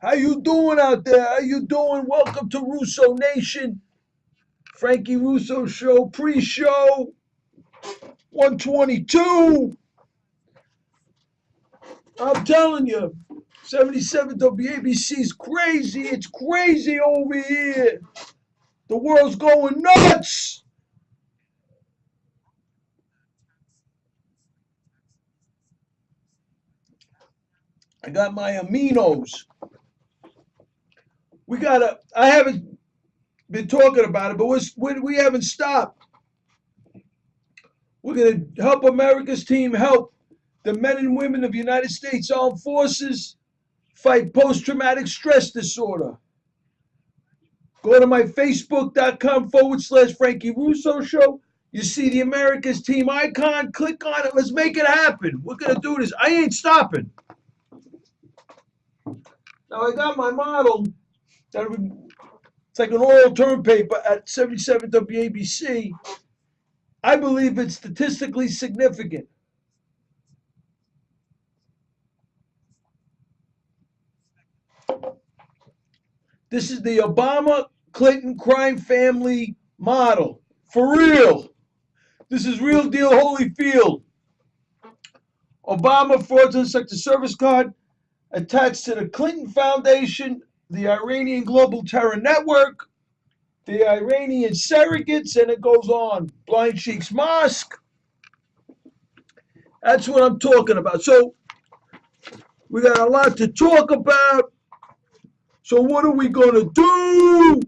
How you doing out there? How you doing? Welcome to Russo Nation. Frankie Russo Show, pre-show 122. I'm telling you, 77 WABC is crazy. It's crazy over here. The world's going nuts. I got my aminos. I haven't been talking about it, but we haven't stopped. We're going to help America's team help the men and women of the United States Armed Forces fight post-traumatic stress disorder. Go to my facebook.com/ Frankie Russo Show. You see the America's team icon. Click on it. Let's make it happen. We're going to do this. I ain't stopping. Now, I got my model. It's like an oral term paper at 77 WABC. I believe it's statistically significant. This is the Obama Clinton crime family model. For real. This is real deal Holyfield. Obama fraudulent Sector Service card attached to the Clinton Foundation, the Iranian Global Terror Network, the Iranian surrogates, and it goes on. Blind Sheikh's Mosque. That's what I'm talking about. So we got a lot to talk about. So what are we going to do?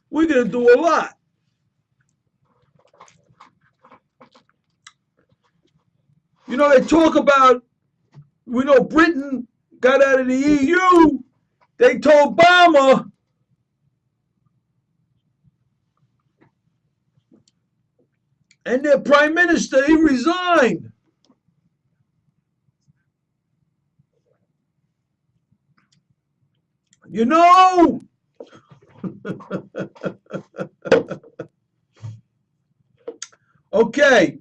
We're going to do a lot. You know, they talk about, we know Britain got out of the EU. They told Obama, and their prime minister, he resigned. You know, okay.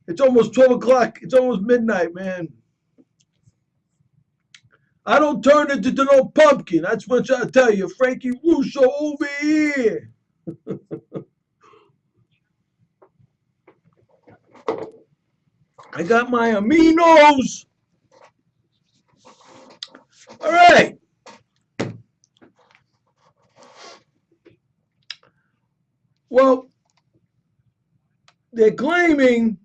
It's almost 12 o'clock. It's almost midnight, man. I don't turn into no pumpkin. That's what I tell you. Frankie Russo over here. I got my aminos. All right. Well, they're claiming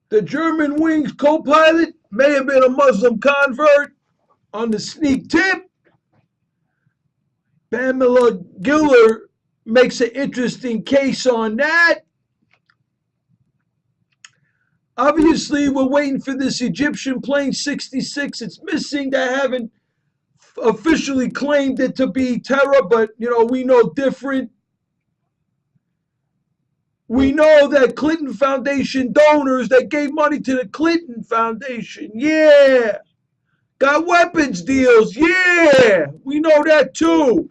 the German Wings co-pilot may have been a Muslim convert. On the sneak tip, Pamela Giller makes an interesting case on that. Obviously, we're waiting for this Egyptian plane 66. It's missing. They haven't officially claimed it to be terror, but, we know different. We know that Clinton Foundation donors that gave money to the Clinton Foundation, yeah, got weapons deals, yeah, we know that too.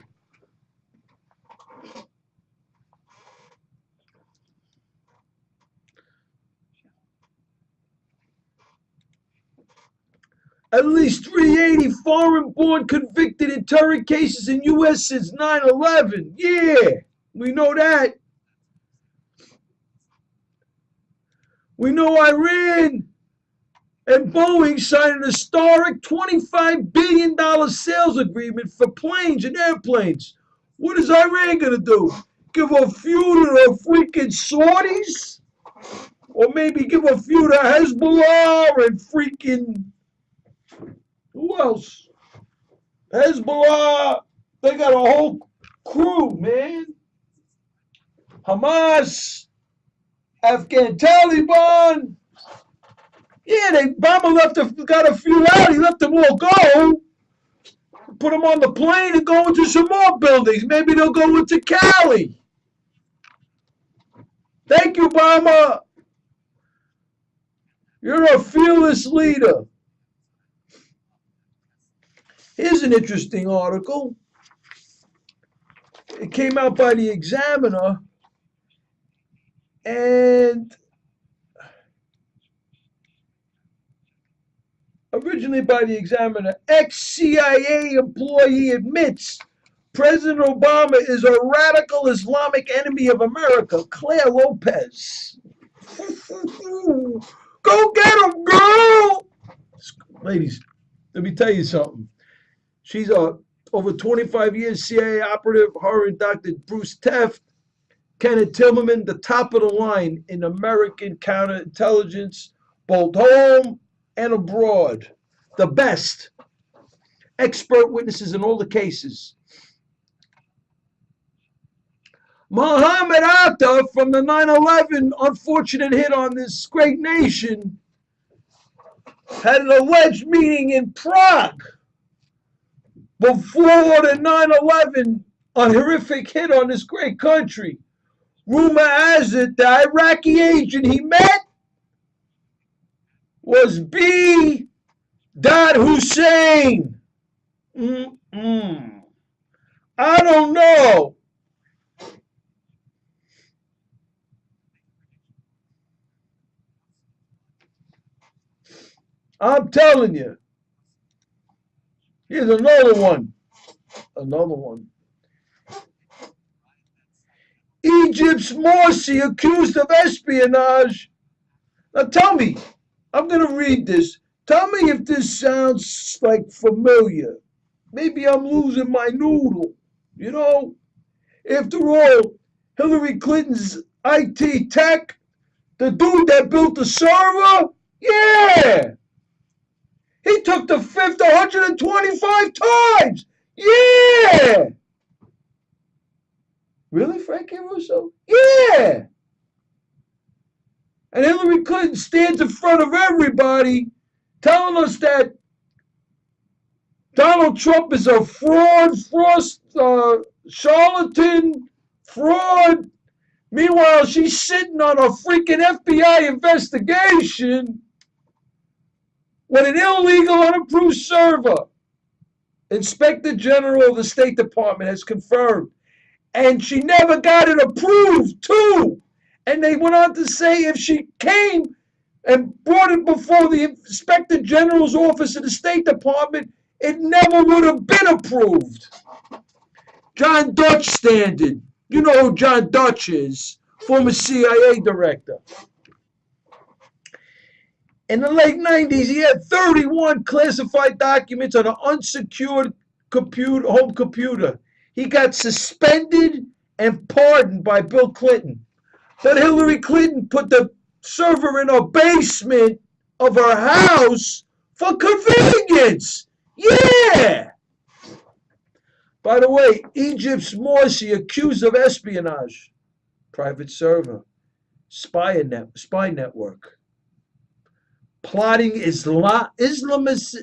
At least 380 foreign-born convicted in terror cases in U.S. since 9/11. Yeah, we know that. We know Iran and Boeing signed an historic $25 billion sales agreement for planes and airplanes. What is Iran going to do? Give a few to the freaking Saudis? Or maybe give a few to Hezbollah and freaking... Who else? Hezbollah. They got a whole crew, man. Hamas. Afghan Taliban. Yeah, Obama got a few out. He let them all go. Put them on the plane and go into some more buildings. Maybe they'll go into Cali. Thank you, Obama. You're a fearless leader. Here's an interesting article. It came out by the Examiner, and Originally by the Examiner, ex-CIA employee admits President Obama is a radical Islamic enemy of America. Claire Lopez. Go get him, girl! Ladies, let me tell you something. She's a over 25 years CIA operative, her and Dr. Bruce Taft, Kenneth Timmerman, the top of the line in American counterintelligence, both home and abroad. The best. Expert witnesses in all the cases. Mohammed Atta from the 9/11 unfortunate hit on this great nation had an alleged meeting in Prague before the 9/11, a horrific hit on this great country. Rumor has it the Iraqi agent he met was B. Hussein. I don't know. I'm telling you. Here's another one. Another one. Egypt's Morsi accused of espionage. Now tell me, I'm going to read this. Tell me if this sounds like familiar. Maybe I'm losing my noodle. You know, after all, Hillary Clinton's IT tech, the dude that built the server, yeah. He took the fifth 125 times. Yeah. Really, Frankie Russo? Yeah. And Hillary Clinton stands in front of everybody telling us that Donald Trump is a fraud, charlatan, fraud. Meanwhile, she's sitting on a freaking FBI investigation with an illegal, unapproved server. Inspector General of the State Department has confirmed. And she never got it approved, too. And they went on to say if she came and brought it before the Inspector General's office of the State Department, it never would have been approved. John Dutch standard. You know who John Dutch is, former CIA director. In the late 90s, he had 31 classified documents on an unsecured home computer. He got suspended and pardoned by Bill Clinton. But Hillary Clinton put the server in her basement of her house for convenience. Yeah! By the way, Egypt's Morsi accused of espionage. Private server. Spy network. Plotting Islamist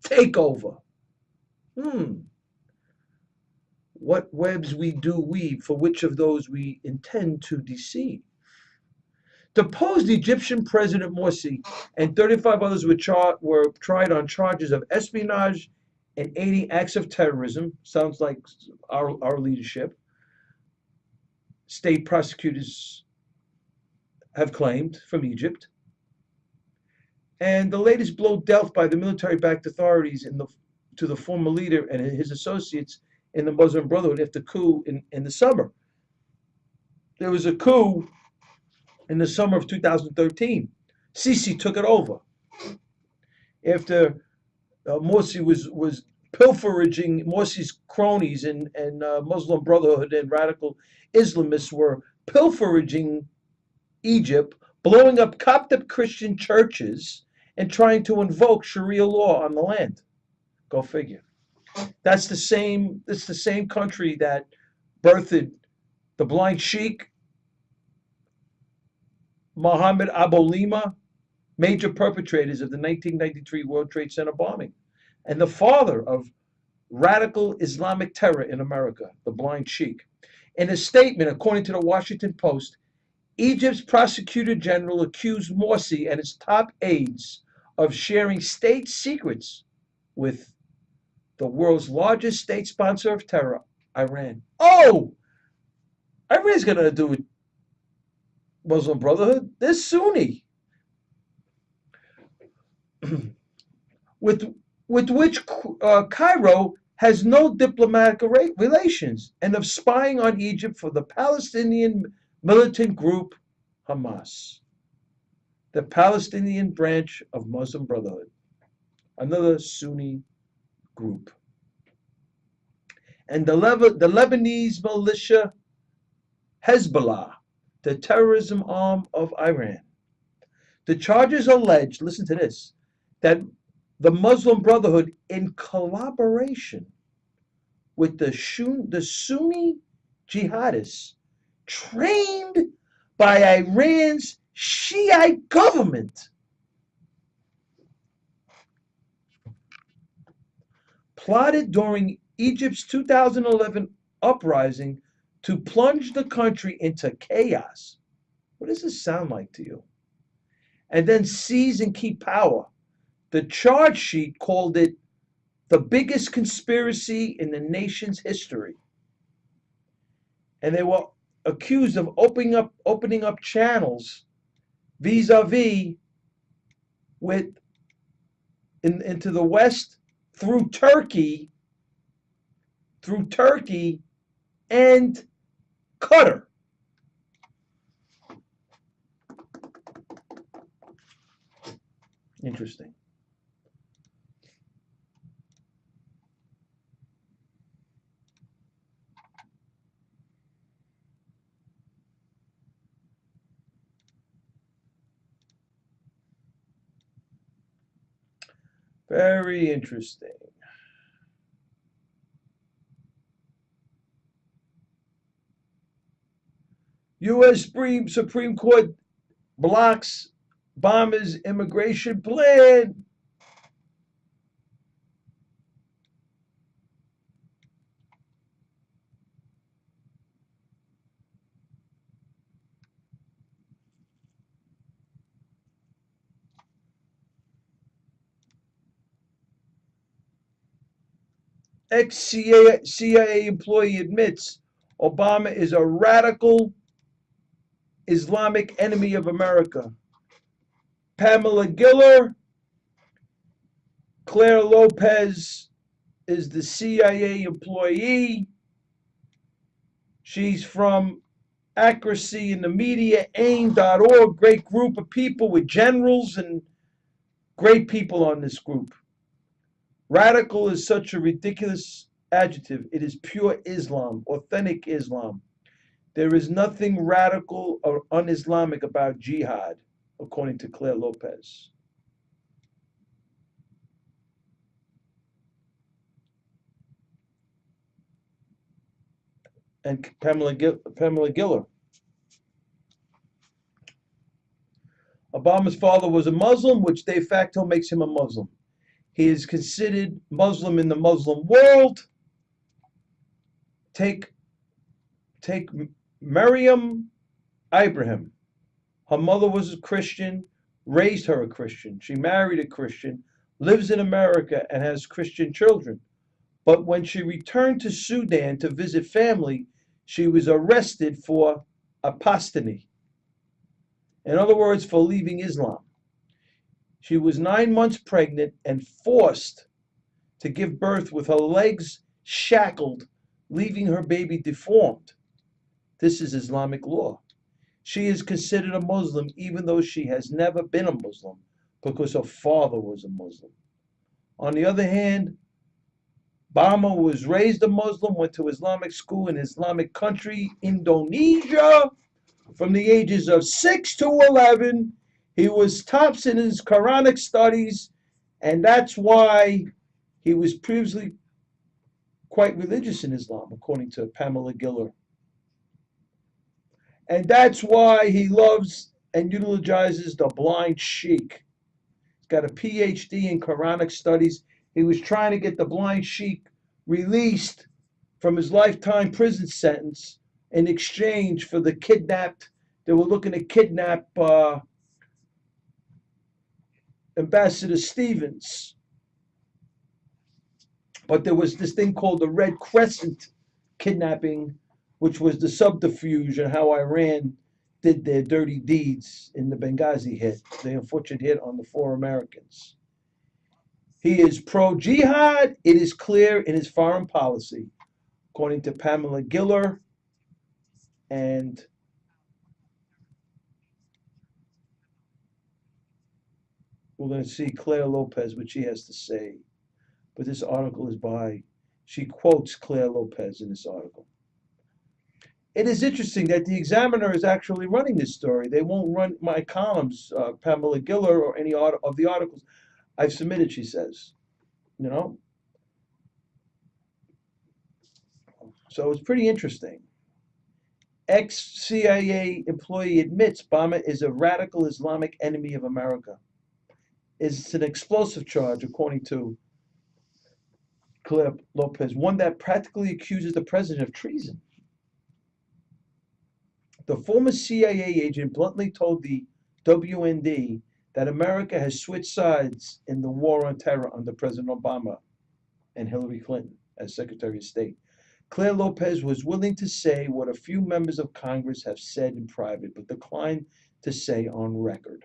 takeover. What webs we do weave, for which of those we intend to deceive. Deposed Egyptian President Morsi and 35 others were tried on charges of espionage and aiding acts of terrorism. Sounds like our leadership. State prosecutors have claimed from Egypt. And the latest blow dealt by the military-backed authorities to the former leader and his associates in the Muslim Brotherhood after the coup in the summer. There was a coup in the summer of 2013. Sisi took it over after Morsi was pilfering. Morsi's cronies and Muslim Brotherhood and radical Islamists were pilfering Egypt, blowing up Coptic Christian churches and trying to invoke Sharia law on the land. Go figure. It's the same country that birthed the blind sheik, Mohammed Abu-Lima, major perpetrators of the 1993 World Trade Center bombing, and the father of radical Islamic terror in America, the blind sheik. In a statement, according to the Washington Post, Egypt's prosecutor general accused Morsi and his top aides of sharing state secrets with the world's largest state sponsor of terror, Iran. Oh! Iran's got to do with Muslim Brotherhood. They're Sunni. with which Cairo has no diplomatic relations, and of spying on Egypt for the Palestinian militant group Hamas, the Palestinian branch of Muslim Brotherhood, another Sunni group, and the Lebanese militia Hezbollah, the terrorism arm of Iran. The charges allege, listen to this, that the Muslim Brotherhood, in collaboration with the Sunni jihadists trained by Iran's Shiite government, plotted during Egypt's 2011 uprising to plunge the country into chaos. What does this sound like to you? And then seize and keep power. The charge sheet called it the biggest conspiracy in the nation's history. And they were accused of opening up channels vis-a-vis with into the West through Turkey and Qatar. Interesting. Very interesting. U.S. Supreme Court blocks Obama's immigration plan. Ex-CIA employee admits Obama is a radical Islamic enemy of America. Pamela Giller, Claire Lopez is the CIA employee. She's from Accuracy in the Media, AIM.org, great group of people with generals and great people on this group. Radical is such a ridiculous adjective. It is pure Islam, authentic Islam. There is nothing radical or un-Islamic about jihad, according to Claire Lopez. And Pamela Giller. Obama's father was a Muslim, which de facto makes him a Muslim. He is considered Muslim in the Muslim world. Take Maryam Ibrahim. Her mother was a Christian, raised her a Christian. She married a Christian, lives in America, and has Christian children. But when she returned to Sudan to visit family, she was arrested for apostasy. In other words, for leaving Islam. She was 9 months pregnant and forced to give birth with her legs shackled, leaving her baby deformed. This is Islamic law. She is considered a Muslim even though she has never been a Muslim because her father was a Muslim. On the other hand, Obama was raised a Muslim, went to Islamic school in Islamic country, Indonesia, from the ages of 6 to 11. He was tops in his Quranic studies, and that's why he was previously quite religious in Islam, according to Pamela Giller. And that's why he loves and utilizes the blind sheikh. He's got a PhD in Quranic studies. He was trying to get the blind sheikh released from his lifetime prison sentence in exchange for the kidnapped. They were looking to kidnap Ambassador Stevens. But there was this thing called the Red Crescent kidnapping, which was the subterfuge and how Iran did their dirty deeds in the Benghazi hit, the unfortunate hit on the 4 Americans. He is pro-jihad. It is clear in his foreign policy, according to Pamela Giller. And we're going to see Claire Lopez, what she has to say. But this article is by, she quotes Claire Lopez in this article. It is interesting that the Examiner is actually running this story. They won't run my columns, Pamela Giller, or any of the articles I've submitted, she says. You know? So it's pretty interesting. Ex-CIA employee admits Obama is a radical Islamic enemy of America. It's an explosive charge, according to Claire Lopez, one that practically accuses the president of treason. The former CIA agent bluntly told the WND that America has switched sides in the war on terror under President Obama and Hillary Clinton as Secretary of State. Claire Lopez was willing to say what a few members of Congress have said in private, but declined to say on record.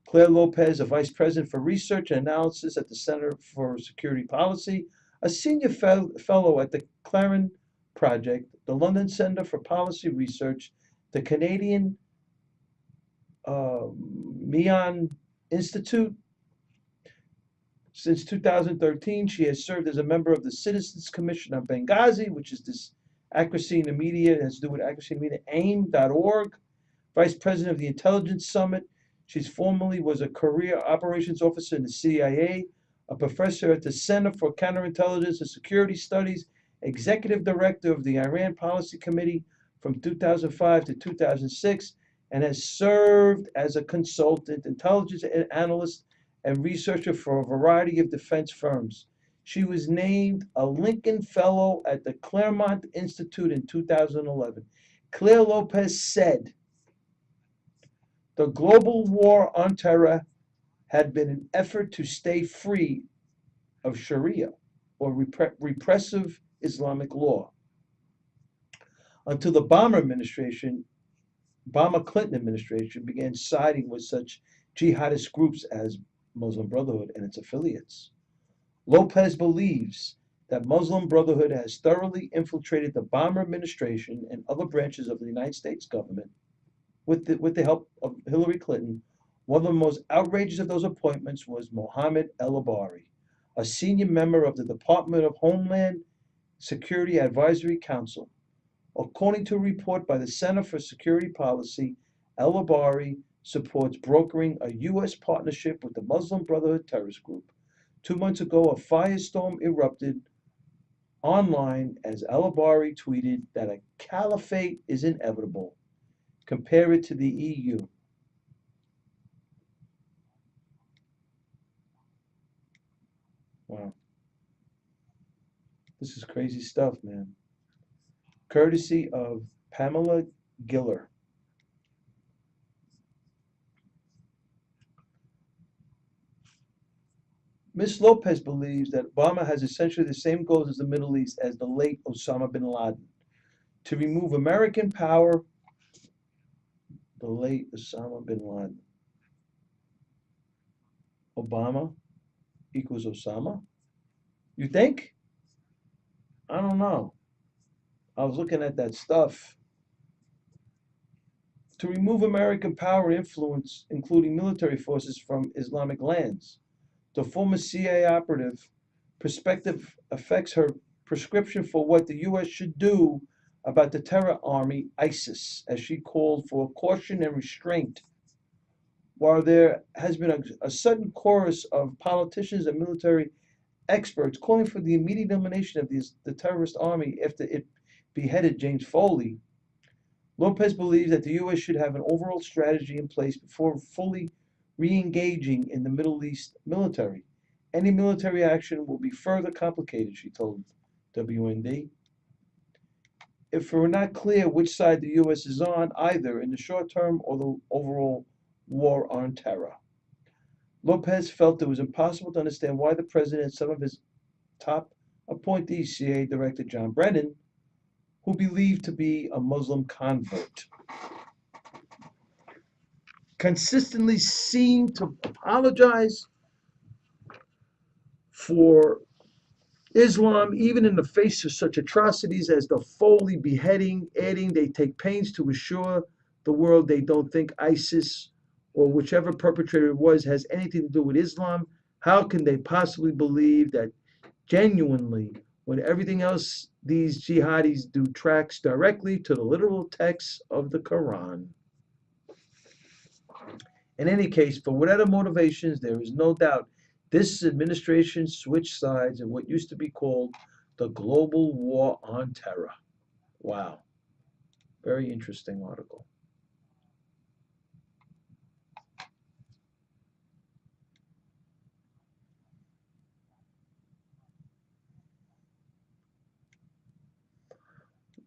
Claire Lopez, a vice president for research and analysis at the Center for Security Policy, a senior fellow at the Clarin Project, the London Center for Policy Research, the Canadian Meon Institute. Since 2013, she has served as a member of the Citizens Commission on Benghazi, which is this accuracy in the media, it has to do with accuracy in the media, AIM.org, vice president of the Intelligence Summit. She's formerly was a career operations officer in the CIA, a professor at the Center for Counterintelligence and Security Studies, executive director of the Iran Policy Committee from 2005 to 2006, and has served as a consultant, intelligence analyst, and researcher for a variety of defense firms. She was named a Lincoln Fellow at the Claremont Institute in 2011. Claire Lopez said, the global war on terror had been an effort to stay free of Sharia, or repressive Islamic law, until the Obama-Clinton administration began siding with such jihadist groups as Muslim Brotherhood and its affiliates. Lopez believes that Muslim Brotherhood has thoroughly infiltrated the Obama administration and other branches of the United States government with the help of Hillary Clinton. One of the most outrageous of those appointments was Mohammed El-Abari, a senior member of the Department of Homeland Security Advisory Council. According to a report by the Center for Security Policy, El-Abari supports brokering a U.S. partnership with the Muslim Brotherhood terrorist group. 2 months ago, a firestorm erupted online as El-Abari tweeted that a caliphate is inevitable. Compare it to the EU. Wow. This is crazy stuff, man. Courtesy of Pamela Giller. Ms. Lopez believes that Obama has essentially the same goals as the Middle East as the late Osama bin Laden, to remove American power. The late Osama bin Laden. Obama equals Osama? You think? I don't know. I was looking at that stuff. To remove American power and influence, including military forces, from Islamic lands. The former CIA operative perspective affects her prescription for what the U.S. should do about the terror army, ISIS, as she called for caution and restraint. While there has been a sudden chorus of politicians and military experts calling for the immediate elimination of the terrorist army after it beheaded James Foley, Lopez believes that the U.S. should have an overall strategy in place before fully re-engaging in the Middle East military. Any military action will be further complicated, she told WND. If we're not clear which side the U.S. is on, either in the short term or the overall war on terror. Lopez felt it was impossible to understand why the president and some of his top appointees, CIA Director John Brennan, who believed to be a Muslim convert, consistently seemed to apologize for Islam, even in the face of such atrocities as the Foley beheading, adding they take pains to assure the world they don't think ISIS or whichever perpetrator it was has anything to do with Islam. How can they possibly believe that genuinely when everything else these jihadis do tracks directly to the literal text of the Quran? In any case, for whatever motivations, there is no doubt this administration switched sides in what used to be called the global war on terror. Wow. Very interesting article.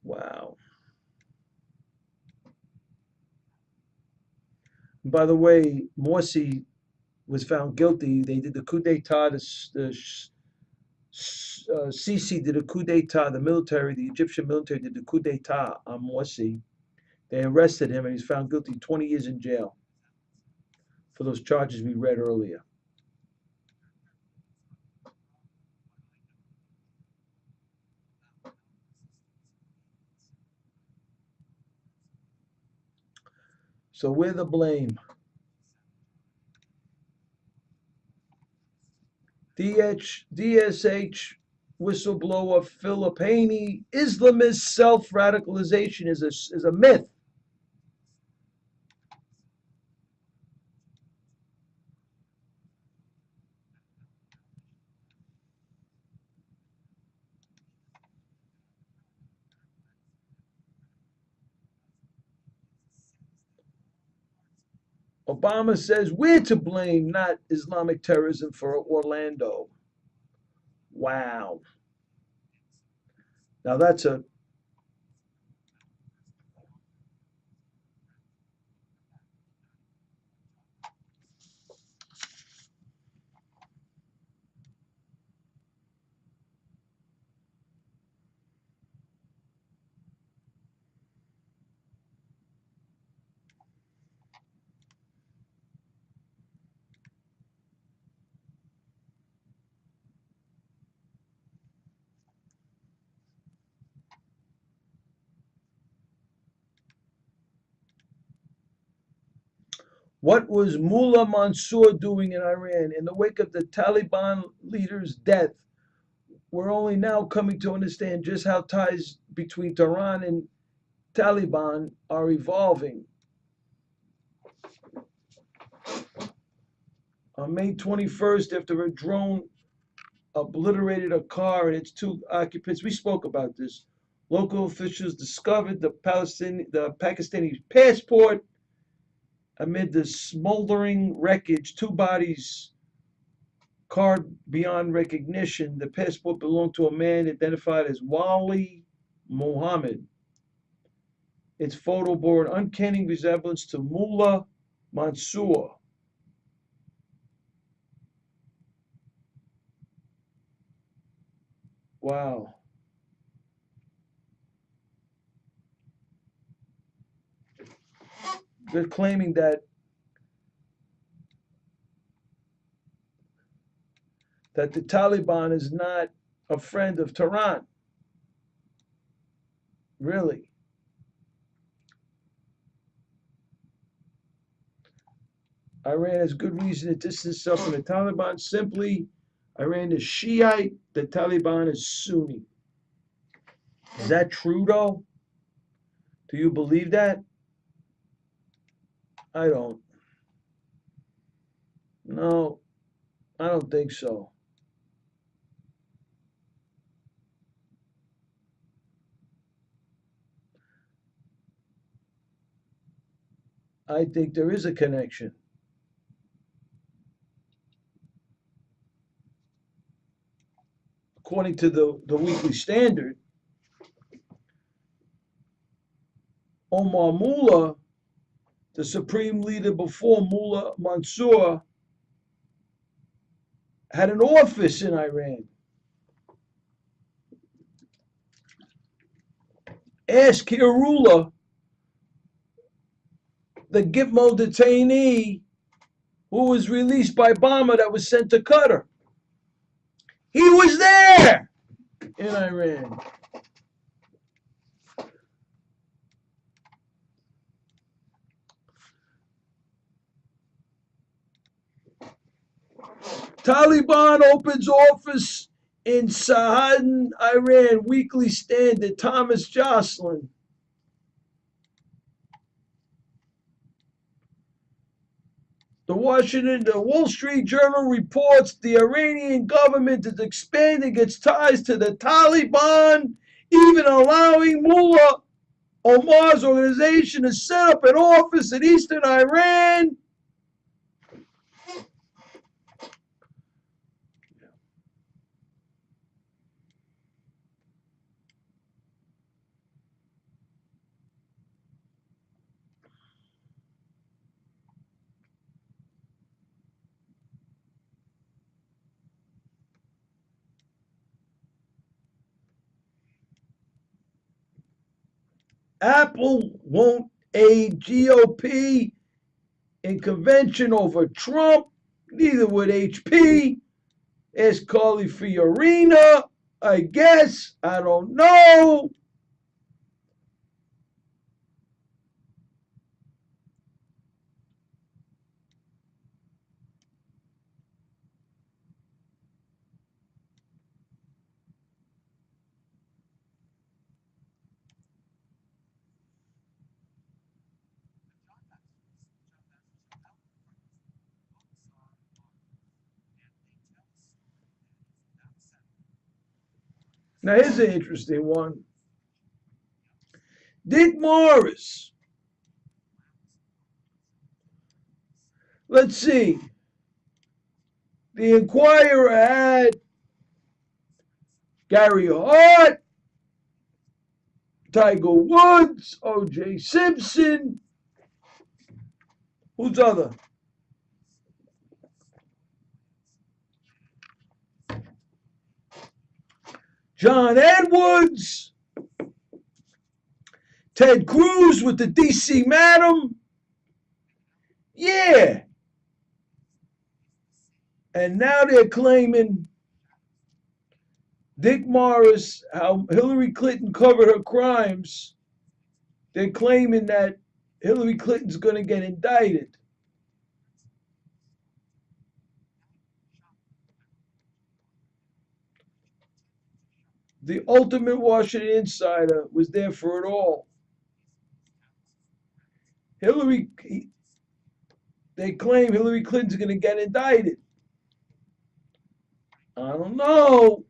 Wow. By the way, Morsi was found guilty. They did the coup d'etat. Sisi did a coup d'etat. The military, the Egyptian military, did the coup d'etat on Morsi. They arrested him and he's found guilty 20 years in jail for those charges we read earlier. So we're the blame. DSH whistleblower Philip Haney, Islamist self-radicalization is a myth. Obama says we're to blame, not Islamic terrorism for Orlando. Wow. Now that's a what was Mullah Mansour doing in Iran in the wake of the Taliban leader's death? We're only now coming to understand just how ties between Tehran and Taliban are evolving. On May 21st, after a drone obliterated a car and its two occupants, we spoke about this. Local officials discovered the Pakistani passport amid the smoldering wreckage. Two bodies carved beyond recognition. The passport belonged to a man identified as Wali Mohammed. Its photo bore an uncanny resemblance to Mullah Mansour. Wow. They're claiming that the Taliban is not a friend of Tehran. Really. Iran has good reason to distance itself from the Taliban. Simply, Iran is Shiite, the Taliban is Sunni. Is that true, though? Do you believe that? I don't. No, I don't think so. I think there is a connection. According to the Weekly Standard, Omar Mullah, the supreme leader before Mullah Mansour, had an office in Iran. Ask Hirullah, the Gitmo detainee who was released by Obama that was sent to Qatar. He was there in Iran. Taliban opens office in Sahadan, Iran. Weekly Standard. Thomas Jocelyn. The Wall Street Journal reports the Iranian government is expanding its ties to the Taliban, even allowing Mullah Omar's organization to set up an office in eastern Iran. Apple won't aid GOP in convention over Trump. Neither would HP. Ask Carly Fiorina. I guess. I don't know. Now, here's an interesting one. Dick Morris. Let's see. The Inquirer had Gary Hart, Tiger Woods, O.J. Simpson. Who's other? John Edwards, Ted Cruz with the D.C. Madam. Yeah. And now they're claiming Dick Morris, how Hillary Clinton covered her crimes. They're claiming that Hillary Clinton's going to get indicted. The ultimate Washington insider was there for it all. They claim Hillary Clinton's going to get indicted. I don't know.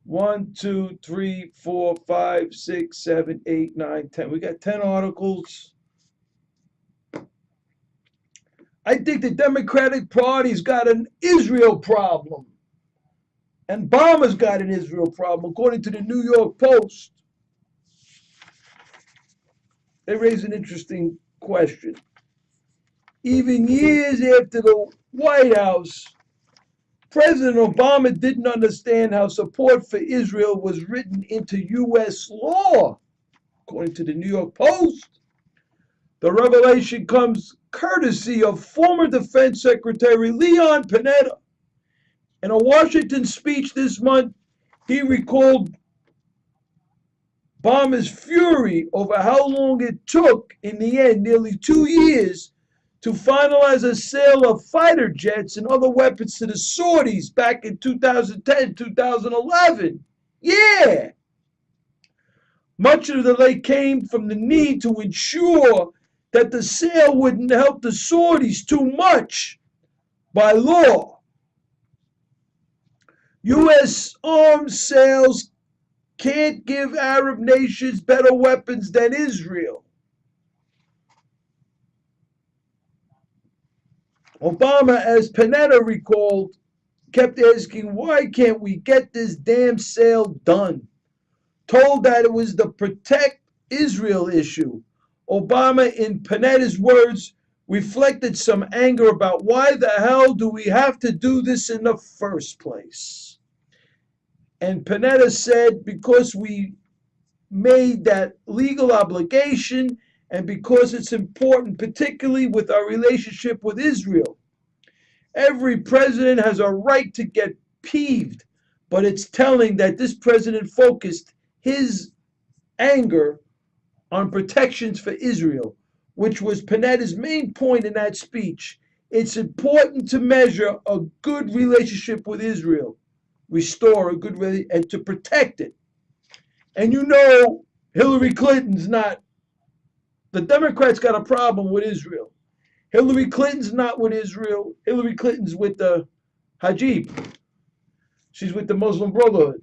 One, two, three, four, 5, 6, 7, 8, 9, 10. We got 10 articles. I think the Democratic Party's got an Israel problem. And Obama's got an Israel problem, according to the New York Post. They raise an interesting question. Even years after the White House, President Obama didn't understand how support for Israel was written into U.S. law, according to the New York Post. The revelation comes courtesy of former Defense Secretary Leon Panetta. In a Washington speech this month, he recalled Obama's fury over how long it took, in the end, nearly 2 years, to finalize a sale of fighter jets and other weapons to the Saudis back in 2010, 2011. Yeah. Much of the delay came from the need to ensure that the sale wouldn't help the Saudis too much by law. U.S. arms sales can't give Arab nations better weapons than Israel. Obama, as Panetta recalled, kept asking, why can't we get this damn sale done? Told that it was the protect Israel issue. Obama, in Panetta's words, reflected some anger about why the hell do we have to do this in the first place? And Panetta said, because we made that legal obligation and because it's important, particularly with our relationship with Israel. Every president has a right to get peeved, but it's telling that this president focused his anger on protections for Israel, which was Panetta's main point in that speech. It's important to measure a good relationship with Israel, restore a good relationship, and to protect it. And you know, Hillary Clinton's not, the Democrats got a problem with Israel. Hillary Clinton's not with Israel. Hillary Clinton's with the Hajib. She's with the Muslim Brotherhood,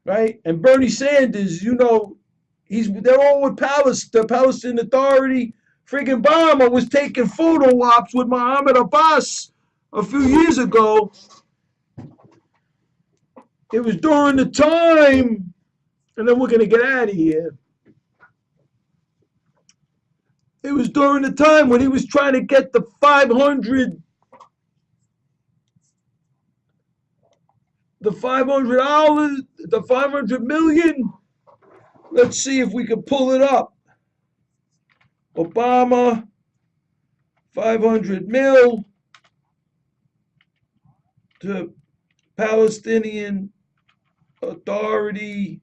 right? And Bernie Sanders, you know, they're all with the Palestinian Authority. Friggin' Obama was taking photo ops with Mohammed Abbas a few years ago. It was during the time, and then we're gonna get out of here. It was during the time when he was trying to get the 500 $500, the 500 million. Let's see if we can pull it up. Obama, 500 mil to Palestinian Authority,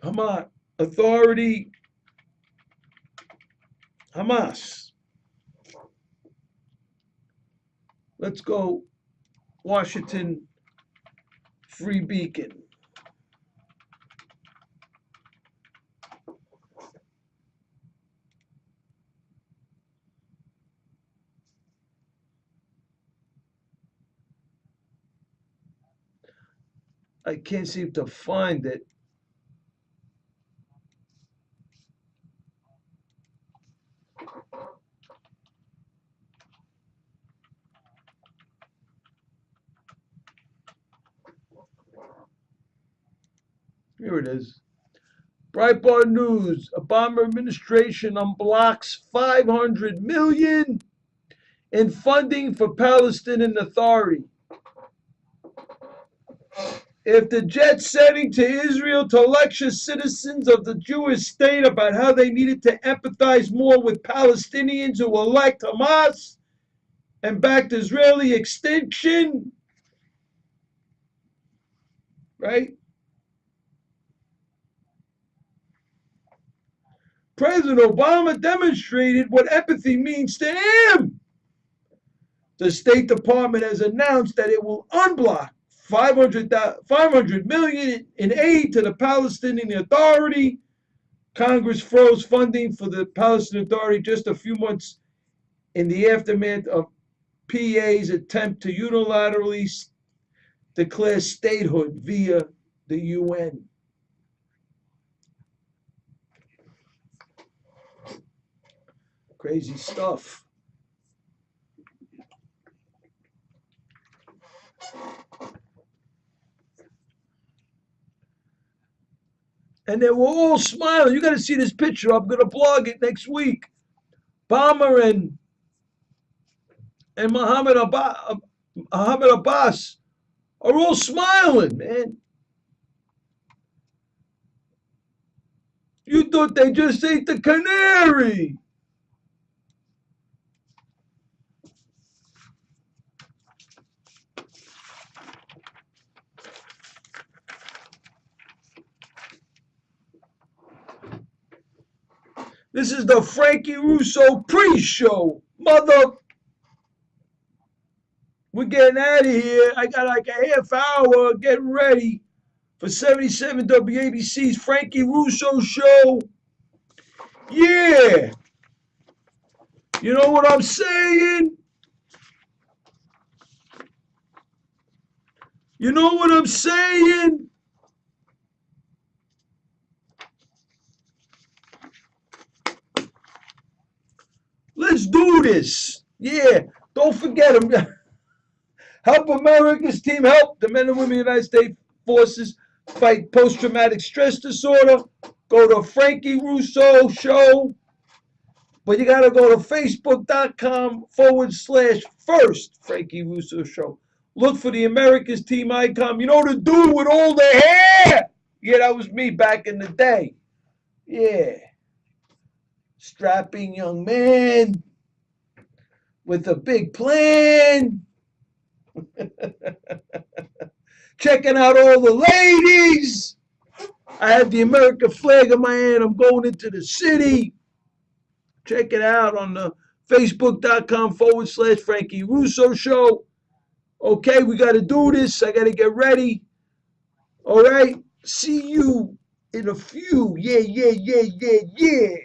Hamas Authority, Hamas. Let's go Washington Free Beacon. I can't seem to find it. Here it is. Breitbart News. Obama administration unblocks 500 million in funding for Palestinian Authority. If the jet setting to Israel to lecture citizens of the Jewish state about how they needed to empathize more with Palestinians who elect Hamas and backed Israeli extinction, right? President Obama demonstrated what empathy means to him. The State Department has announced that it will unblock 500 million in aid to the Palestinian Authority. Congress froze funding for the Palestinian Authority just a few months in the aftermath of PA's attempt to unilaterally declare statehood via the UN. Crazy stuff. And they were all smiling. You got to see this picture. I'm going to blog it next week. Obama and Mohammed Abbas are all smiling, man. You thought they just ate the canary. This is the Frankie Russo pre-show. Mother, we're getting out of here. I got like a half hour getting ready for 77 WABC's Frankie Russo show. Yeah. You know what I'm saying? You know what I'm saying? Let's do this. Yeah. Don't forget them. Help America's team help the men and women of the United States Forces fight post-traumatic stress disorder. Go to Frankie Russo Show. But you got to go to facebook.com/first Frankie Russo Show. Look for the America's team icon. You know the dude with all the hair? Yeah, that was me back in the day. Yeah. Strapping young man with a big plan. Checking out all the ladies. I have the American flag in my hand. I'm going into the city. Check it out on the Facebook.com/Frankie Russo Show. Okay, we got to do this. I got to get ready. All right. See you in a few. Yeah, yeah, yeah, yeah, yeah.